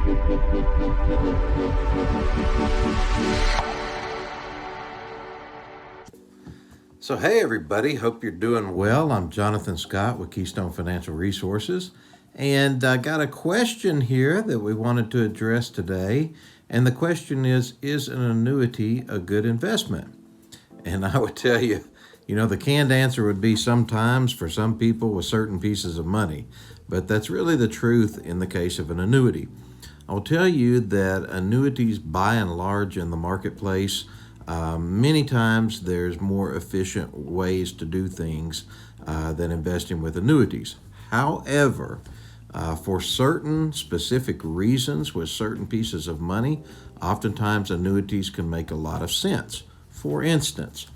So, hey everybody, hope you're doing well. I'm Jonathan Scott with Keystone Financial Resources, and I got a question here that we wanted to address today. And the question is an annuity a good investment? And I would tell you, the canned answer would be sometimes for some people with certain pieces of money, but that's really the truth in the case of an annuity. I'll tell you that annuities, by and large, in the marketplace, many times there's more efficient ways to do things than investing with annuities. However, for certain specific reasons with certain pieces of money, oftentimes annuities can make a lot of sense. For instance,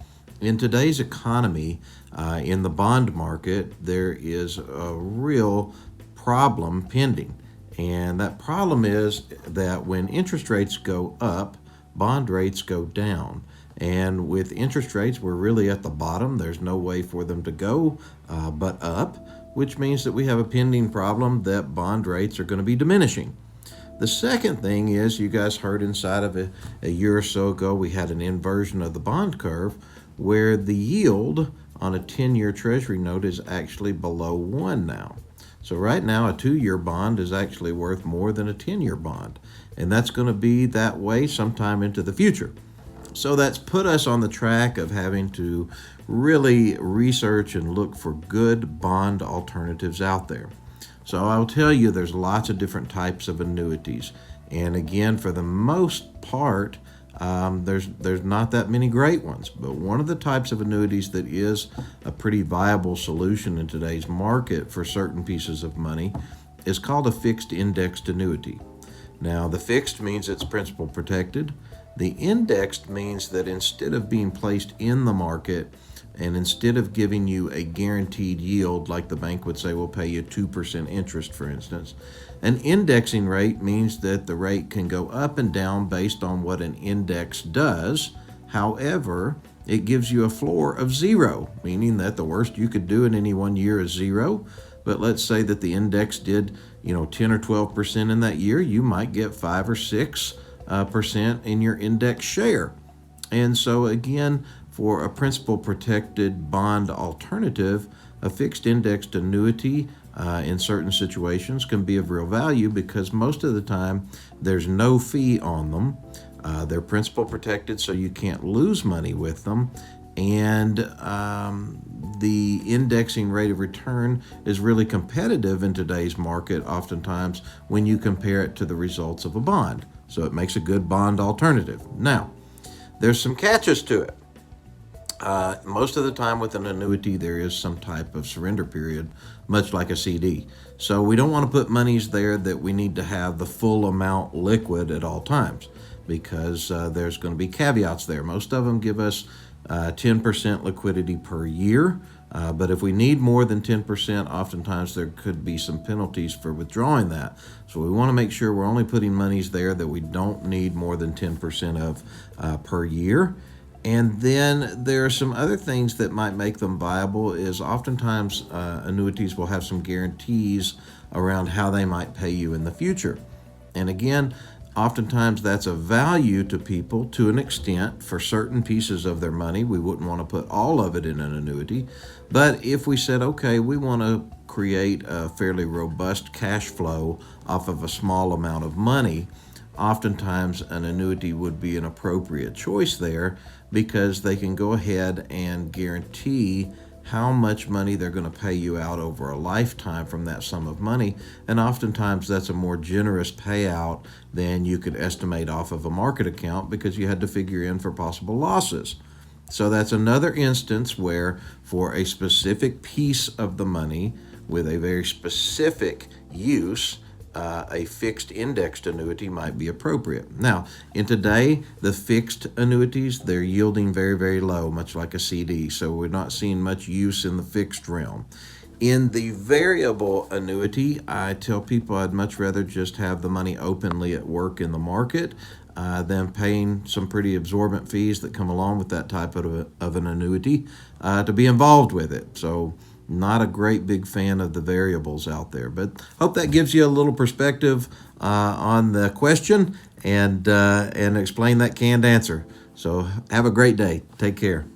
in today's economy, in the bond market, there is a real problem pending. And that problem is that when interest rates go up, bond rates go down. And with interest rates, we're really at the bottom. There's no way for them to go but up, which means that we have a pending problem that bond rates are going to be diminishing. The second thing is, you guys heard inside of a year or so ago, we had an inversion of the bond curve where the yield on a 10-year Treasury note is actually below 1 now. So right now, a 2-year bond is actually worth more than a 10-year bond. And that's going to be that way sometime into the future. So that's put us on the track of having to really research and look for good bond alternatives out there. So I'll tell you, there's lots of different types of annuities. And again, for the most part, there's not that many great ones. But one of the types of annuities that is a pretty viable solution in today's market for certain pieces of money is called a fixed indexed annuity. Now, the fixed means it's principal protected. The indexed means that instead of being placed in the market and instead of giving you a guaranteed yield, like the bank would say, we'll pay you 2% interest, for instance, an indexing rate means that the rate can go up and down based on what an index does. However, it gives you a floor of 0, meaning that the worst you could do in any one year is 0. But let's say that the index did 10 or 12% in that year, you might get 5 or 6% in your index share. And so again, for a principal protected bond alternative, a fixed indexed annuity in certain situations can be of real value because most of the time there's no fee on them. They're principal protected, so you can't lose money with them. And the indexing rate of return is really competitive in today's market, oftentimes when you compare it to the results of a bond. So it makes a good bond alternative. Now, there's some catches to it. Most of the time with an annuity, there is some type of surrender period, much like a CD. So we don't want to put monies there that we need to have the full amount liquid at all times, because there's going to be caveats there. Most of them give us 10% liquidity per year. But if we need more than 10%, oftentimes there could be some penalties for withdrawing that. So we want to make sure we're only putting monies there that we don't need more than 10% of per year. And then there are some other things that might make them viable is oftentimes annuities will have some guarantees around how they might pay you in the future. And again, oftentimes that's a value to people to an extent. For certain pieces of their money, we wouldn't want to put all of it in an annuity. But if we said, okay, we want to create a fairly robust cash flow off of a small amount of money, oftentimes an annuity would be an appropriate choice there because they can go ahead and guarantee how much money they're going to pay you out over a lifetime from that sum of money. And oftentimes that's a more generous payout than you could estimate off of a market account because you had to figure in for possible losses. So that's another instance where for a specific piece of the money with a very specific use, a fixed indexed annuity might be appropriate. Now, in today, the fixed annuities, they're yielding very, very low, much like a CD. So we're not seeing much use in the fixed realm. In the variable annuity, I tell people I'd much rather just have the money openly at work in the market than paying some pretty absorbent fees that come along with that type of an annuity to be involved with it. So not a great big fan of the variables out there. But hope that gives you a little perspective on the question and explain that canned answer. So have a great day. Take care.